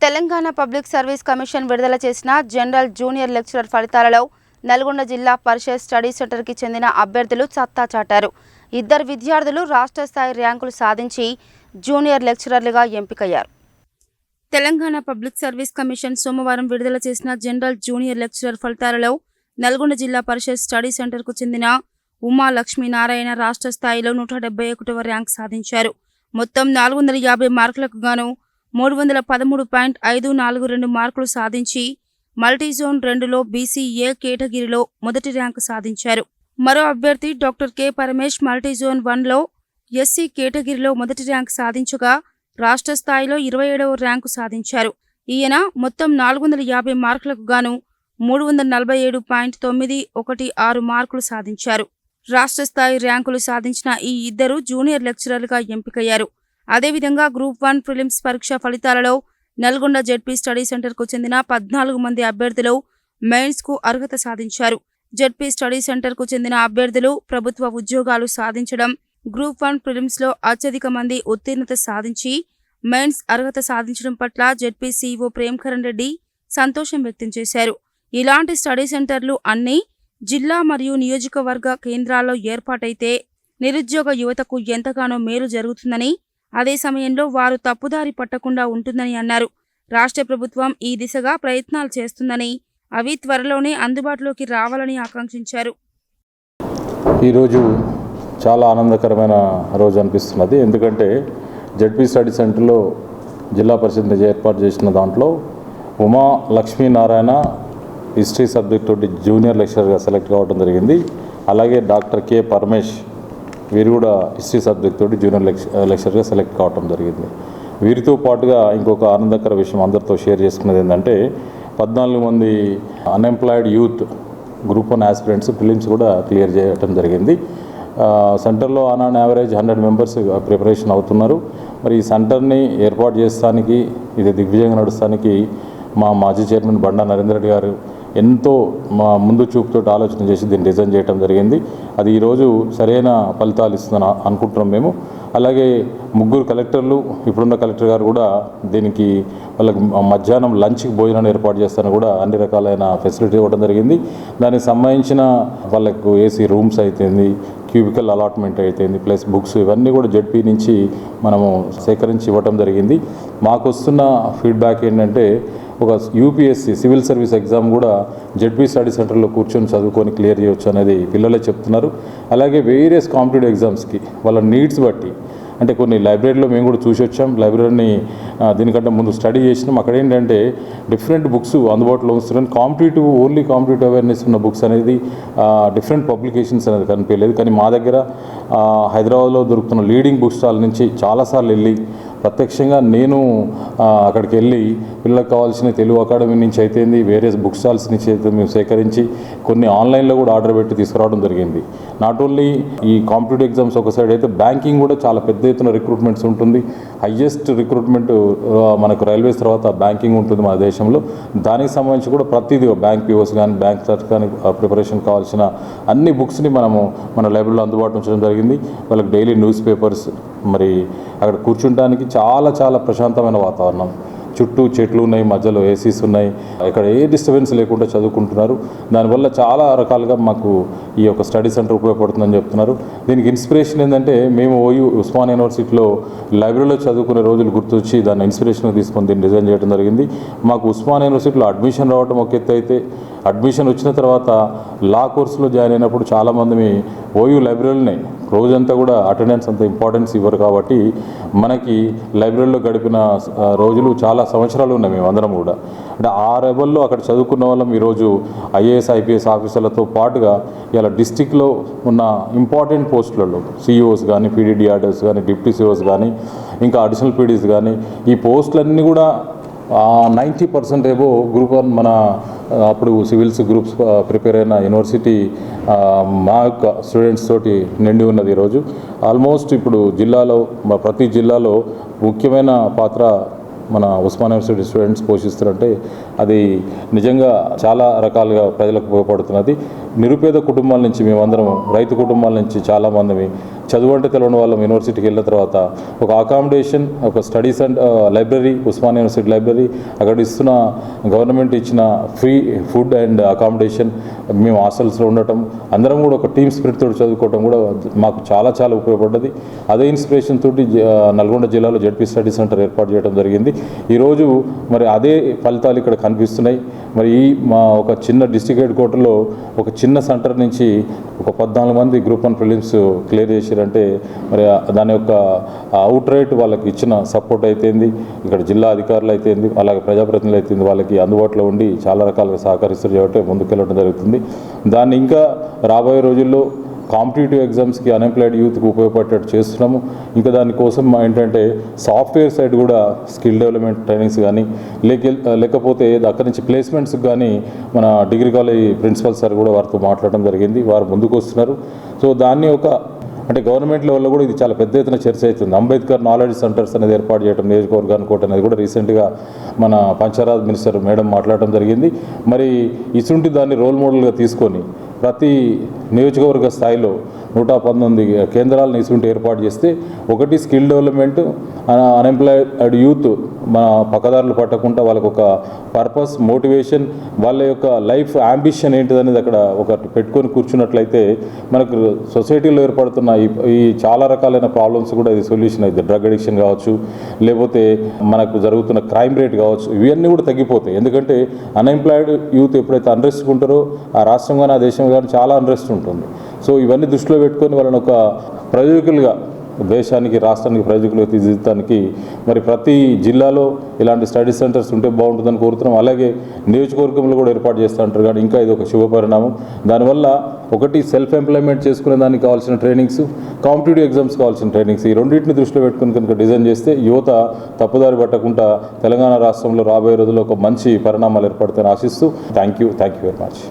Telangana public service commission విడుదల చేసిన general junior lecturer ఫలితాలలో నల్గొండ జిల్లా పరిషత్ స్టడీ సెంటర్కి చెందిన అభ్యర్థులు సత్తా చాటారు. ఇద్దరు విద్యార్థులు రాష్ట్ర స్థాయి ర్యాంకులు సాధించి జూనియర్ లెక్చరర్లుగా ఎంపికయ్యారు. తెలంగాణ పబ్లిక్ సర్వీస్ కమిషన్ సోమవారం విడుదల చేసిన జనరల్ జూనియర్ లెక్చరర్ ఫలితాలలో నల్గొండ జిల్లా పరిషత్ స్టడీ సెంటర్కు చెందిన ఉమా లక్ష్మీనారాయణ రాష్ట్ర స్థాయిలో 171వ ర్యాంక్ సాధించారు. మొత్తం 450 మార్కులకు గాను 313.542 మార్కులు సాధించి మల్టీజోన్ 2లో బీసీఏ కేటగిరీలో మొదటి ర్యాంకు సాధించారు. మరో అభ్యర్థి డాక్టర్ కె పరమేష్ మల్టీజోన్ 1లో ఎస్సీ కేటగిరీలో మొదటి ర్యాంకు సాధించగా రాష్ట్ర స్థాయిలో 27వ ర్యాంకు సాధించారు. ఈయన మొత్తం 450 మార్కులకు గాను 347.916 మార్కులు సాధించారు. రాష్ట్ర స్థాయి ర్యాంకులు సాధించిన ఈ ఇద్దరు జూనియర్ లెక్చరర్లుగా ఎంపికయ్యారు. అదేవిధంగా గ్రూప్ 1 ప్రిలిమ్స్ పరీక్ష ఫలితాలలో నల్గొండ జెడ్పీ స్టడీ సెంటర్కు చెందిన 14 మంది అభ్యర్థులు మెయిన్స్కు అర్హత సాధించారు. జెడ్పీ స్టడీ సెంటర్కు చెందిన అభ్యర్థులు ప్రభుత్వ ఉద్యోగాలు సాధించడం, గ్రూప్ 1 ప్రిలిమ్స్లో అత్యధిక మంది ఉత్తీర్ణత సాధించి మెయిన్స్ అర్హత సాధించడం పట్ల జెడ్పీ సీఈఓ ప్రేమ్కరణ్ రెడ్డి సంతోషం వ్యక్తం చేశారు. ఇలాంటి స్టడీ సెంటర్లు అన్ని జిల్లా మరియు నియోజకవర్గ కేంద్రాల్లో ఏర్పాటైతే నిరుద్యోగ యువతకు ఎంతగానో మేలు జరుగుతుందని, అదే సమయంలో వారు తప్పుదారి పట్టకుండా ఉంటుందని అన్నారు. రాష్ట్ర ప్రభుత్వం ఈ దిశగా ప్రయత్నాలు చేస్తుందని, అవి త్వరలోనే అందుబాటులోకి రావాలని ఆకాంక్షించారు. ఈరోజు చాలా ఆనందకరమైన రోజు అనిపిస్తున్నది. ఎందుకంటే జెడ్పీ స్టడీ సెంటర్లో జిల్లా పరిషత్ ఏర్పాటు చేసిన దాంట్లో ఉమా లక్ష్మీనారాయణ హిస్టరీ సబ్జెక్ట్ తోటి జూనియర్ లెక్చరర్గా సెలెక్ట్ కావడం జరిగింది. అలాగే డాక్టర్ కె పరమేష్ వీరు కూడా హిస్టరీ సబ్జెక్ట్ తోటి జూనియర్ లెక్చరర్గా సెలెక్ట్ కావడం జరిగింది. వీరితో పాటుగా ఇంకొక ఆనందకర విషయం అందరితో షేర్ చేసుకున్నది ఏంటంటే 14 మంది unemployed youth group 1 aspirants prelims కూడా క్లియర్ చేయడం జరిగింది. సెంటర్లో ఆన్ యావరేజ్ 100 మెంబర్స్ ప్రిపరేషన్ అవుతున్నారు. మరి ఈ సెంటర్ని ఏర్పాటు చేస్తానికి, ఇది దిగ్విజయంగా నడుస్తానికి మా మాజీ చైర్మన్ బండా నరేంద్ర రెడ్డి గారు ఎంతో మా ముందు చూపుతో ఆలోచన చేసి దీన్ని డిజైన్ చేయడం జరిగింది. అది ఈరోజు సరైన ఫలితాలు ఇస్తుందని అనుకుంటున్నాం మేము. అలాగే 3 కలెక్టర్లు, ఇప్పుడున్న కలెక్టర్ గారు కూడా దీనికి వాళ్ళకి మధ్యాహ్నం లంచ్కి భోజనాన్ని ఏర్పాటు చేస్తాను కూడా అన్ని రకాలైన ఫెసిలిటీ ఇవ్వడం జరిగింది. దానికి సంబంధించిన వాళ్ళకు ఏసీ రూమ్స్ అయితేంది, క్యూబికల్ అలాట్మెంట్ అయితేంది, ప్లస్ బుక్స్ ఇవన్నీ కూడా జెడ్పీ నుంచి మనము సేకరించి ఇవ్వడం జరిగింది. మాకు వస్తున్న ఫీడ్బ్యాక్ ఏంటంటే ఒక యూపీఎస్సీ సివిల్ సర్వీస్ ఎగ్జామ్ కూడా జెడ్పీ స్టడీ సెంటర్లో కూర్చొని చదువుకొని క్లియర్ చేయొచ్చు అనేది పిల్లలే చెప్తున్నారు. అలాగే వేరియస్ కాంపిటేటివ్ ఎగ్జామ్స్కి వాళ్ళ నీడ్స్ బట్టి, అంటే కొన్ని లైబ్రరీలో మేము కూడా చూసి వచ్చాం, లైబ్రరీని దీనికంటే ముందు స్టడీ చేసినాం. అక్కడ ఏంటంటే డిఫరెంట్ బుక్స్ అందుబాటులో ఉంచుతున్నాం. ఓన్లీ కాంపిటేటివ్ అవేర్నెస్ ఉన్న బుక్స్ అనేది డిఫరెంట్ పబ్లికేషన్స్ అనేది కనిపించలేదు. కానీ మా దగ్గర హైదరాబాద్లో దొరుకుతున్న లీడింగ్ బుక్ స్టాల్ నుంచి చాలాసార్లు వెళ్ళి ప్రత్యక్షంగా నేను అక్కడికి వెళ్ళి పిల్లలకు కావాల్సిన తెలుగు అకాడమీ నుంచి అయితేంది, వేరియస్ బుక్ స్టాల్స్ నుంచి అయితే మేము సేకరించి కొన్ని ఆన్లైన్లో కూడా ఆర్డర్ పెట్టి తీసుకురావడం జరిగింది. నాట్ ఓన్లీ ఈ కాంపిటేటివ్ ఎగ్జామ్స్ ఒక సైడ్ అయితే బ్యాంకింగ్ కూడా చాలా పెద్ద ఎత్తున రిక్రూట్మెంట్స్ ఉంటుంది. హయ్యెస్ట్ రిక్రూట్మెంట్ మనకు రైల్వేస్ తర్వాత బ్యాంకింగ్ ఉంటుంది మన దేశంలో. దానికి సంబంధించి కూడా ప్రతిదీ బ్యాంక్ పిఓస్ కానీ, బ్యాంక్ సర్చ్ కానీ ప్రిపరేషన్ కావాల్సిన అన్ని బుక్స్ని మనము మన లైబ్రరీలో అందుబాటులో ఉంచడం జరిగింది. వాళ్ళకి డైలీ న్యూస్ పేపర్స్, మరి అక్కడ కూర్చుంటానికి చాలా చాలా ప్రశాంతమైన వాతావరణం, చుట్టూ చెట్లు ఉన్నాయి, మధ్యలో ఏసీస్ ఉన్నాయి, ఇక్కడ ఏ డిస్టర్బెన్స్ లేకుండా చదువుకుంటున్నారు. దానివల్ల చాలా రకాలుగా మాకు ఈ యొక్క స్టడీ సెంటర్ ఉపయోగపడుతుందని చెప్తున్నారు. దీనికి ఇన్స్పిరేషన్ ఏంటంటే మేము ఉస్మానియా యూనివర్సిటీలో లైబ్రరీలో చదువుకునే రోజులు గుర్తొచ్చి దాన్ని ఇన్స్పిరేషన్గా తీసుకొని దీన్ని డిజైన్ చేయడం జరిగింది. మాకు ఉస్మానియా యూనివర్సిటీలో అడ్మిషన్ రావడం ఒక ఎత్తు అయితే, అడ్మిషన్ వచ్చిన తర్వాత లా కోర్సులో జాయిన్ అయినప్పుడు చాలామంది ఓయూ లైబ్రరీలోనే రోజంతా కూడా అటెండెన్స్ అంత ఇంపార్టెన్స్ ఇవ్వరు. కాబట్టి మనకి లైబ్రరీలో గడిపిన రోజులు చాలా సంవత్సరాలు ఉన్నాయి మేము అందరం కూడా. అంటే ఆ లెవెల్లో అక్కడ చదువుకున్న వాళ్ళం ఈరోజు ఐఏఎస్ ఐపీఎస్ ఆఫీసర్లతో పాటుగా ఇలా డిస్టిక్లో ఉన్న ఇంపార్టెంట్ పోస్టులలో సిఇఓస్ కానీ, పీడీడీఆర్డీస్ కానీ, డిప్యూటీ సిఇఓస్ కానీ, ఇంకా అడిషనల్ పీడీస్ కానీ, ఈ పోస్టులన్నీ కూడా 90% ఏవో గ్రూప్ 1 మన అప్పుడు సివిల్స్ గ్రూప్స్ ప్రిపేర్ అయిన యూనివర్సిటీ మా యొక్క స్టూడెంట్స్ తోటి నిండి ఉన్నది. ఈరోజు ఆల్మోస్ట్ ఇప్పుడు జిల్లాలో ప్రతి జిల్లాలో ముఖ్యమైన పాత్ర మన ఉస్మానియా యూనివర్సిటీ స్టూడెంట్స్ పోషిస్తున్నారంటే అది నిజంగా చాలా రకాలుగా ప్రజలకు ఉపయోగపడుతున్నది. నిరుపేద కుటుంబాల నుంచి మేమందరం రైతు కుటుంబాల నుంచి చాలామంది చదువు అంటే తెలియని వాళ్ళం యూనివర్సిటీకి వెళ్ళిన తర్వాత ఒక అకామిడేషన్, ఒక studies and library, Osmania university library, అక్కడ ఇస్తున్న గవర్నమెంట్ ఇచ్చిన ఫ్రీ ఫుడ్ అండ్ అకామిడేషన్, మేము హాస్టల్స్లో ఉండటం, అందరం కూడా ఒక టీమ్ స్పిరిట్ తోటి చదువుకోవటం కూడా మాకు చాలా చాలా ఉపయోగపడ్డది. అదే ఇన్స్పిరేషన్ తోటి నల్గొండ జిల్లాలో జెడ్పీ స్టడీ సెంటర్ ఏర్పాటు చేయడం జరిగింది. ఈరోజు మరి అదే ఫలితాలు ఇక్కడ కనిపిస్తున్నాయి. మరి మా ఒక చిన్న డిస్ట్రిక్ట్ హెడ్ క్వార్టర్లో ఒక చిన్న సెంటర్ నుంచి ఒక 14 మంది గ్రూప్ 1 ప్రిలిమ్స్ క్లియర్ చేశారంటే మరి దాని యొక్క అవుట్ రైట్ వాళ్ళకి ఇచ్చిన సపోర్ట్ అయితేంది, ఇక్కడ జిల్లా అధికారులు అయితేంది, అలాగే ప్రజాప్రతినిధులు అయితేంది, వాళ్ళకి అందుబాటులో ఉండి చాలా రకాలుగా సహకరిస్తారు కాబట్టి ముందుకెళ్ళడం జరుగుతుంది. దాన్ని ఇంకా రాబోయే రోజుల్లో కాంపిటేటివ్ ఎగ్జామ్స్కి అన్ఎంప్లాయిడ్ యూత్కి ఉపయోగపడేటట్టు చేస్తున్నాము. ఇంకా దానికోసం ఏంటంటే సాఫ్ట్వేర్ సైడ్ కూడా స్కిల్ డెవలప్మెంట్ ట్రైనింగ్స్ కానీ లేకపోతే అక్కడి నుంచి ప్లేస్మెంట్స్కి కానీ మన డిగ్రీ కాలేజ్ ప్రిన్సిపల్ సార్ కూడా వారితో మాట్లాడడం జరిగింది. వారు ముందుకు వస్తున్నారు. సో దాన్ని అంటే గవర్నమెంట్ లెవెల్లో కూడా ఇది చాలా పెద్ద ఎత్తున చర్చ అవుతుంది. అంబేద్కర్ నాలెడ్జ్ సెంటర్స్ అనేది ఏర్పాటు చేయడం నియోజకవర్గానికి ఒకటి అనేది కూడా రీసెంట్గా మన పంచాయరాజ్ మినిస్టర్ మేడం మాట్లాడడం జరిగింది. మరి ఇసుంటి దాన్ని రోల్ మోడల్గా తీసుకొని ప్రతి నియోజకవర్గ స్థాయిలో 119 కేంద్రాలను ఇసుంటి ఏర్పాటు చేస్తే ఒకటి స్కిల్ డెవలప్మెంట్, అన్ఎంప్లాయిడ్ యూత్ మన పక్కదారులు పట్టకుండా వాళ్ళకు ఒక పర్పస్, మోటివేషన్, వాళ్ళ యొక్క లైఫ్ అంబిషన్ ఏంటిదనేది అక్కడ ఒకటి పెట్టుకొని కూర్చున్నట్లయితే మనకు సొసైటీలో ఏర్పడుతున్న ఈ చాలా రకాలైన ప్రాబ్లమ్స్ కూడా ఇది సొల్యూషన్ అవుతుంది. డ్రగ్ అడిక్షన్ కావచ్చు, లేకపోతే మనకు జరుగుతున్న క్రైమ్ రేట్ కావచ్చు, ఇవన్నీ కూడా తగ్గిపోతాయి. ఎందుకంటే అన్ఎంప్లాయిడ్ యూత్ ఎప్పుడైతే అన్రెస్ట్ ఉంటారో ఆ రాష్ట్రం కానీ ఆ దేశం కానీ చాలా అన్రెస్ట్ ఉంటుంది. సో ఇవన్నీ దృష్టిలో పెట్టుకొని వాళ్ళని ఒక ప్రయోజకులుగా దేశానికి, రాష్ట్రానికి ప్రయోజకులుగా తీర్చిదిద్దడానికి మరి ప్రతి జిల్లాలో ఇలాంటి స్టడీ సెంటర్స్ ఉంటే బాగుంటుందని కోరుతున్నాం. అలాగే నియోజకవర్గంలో కూడా ఏర్పాటు చేస్తూ ఉంటారు కానీ ఇంకా ఇది ఒక శుభ పరిణామం. దానివల్ల ఒకటి సెల్ఫ్ ఎంప్లాయ్మెంట్ చేసుకునే దానికి కావాల్సిన ట్రైనింగ్స్, కాంపిటేటివ్ ఎగ్జామ్స్ కావాల్సిన ట్రైనింగ్స్, ఈ రెండింటిని దృష్టిలో పెట్టుకుని కనుక డిజైన్ చేస్తే యువత తప్పుదారి పట్టకుండా తెలంగాణ రాష్ట్రంలో రాబోయే రోజుల్లో ఒక మంచి పరిణామాలు ఏర్పడతాయని ఆశిస్తూ థ్యాంక్ యూ వెరీ మచ్.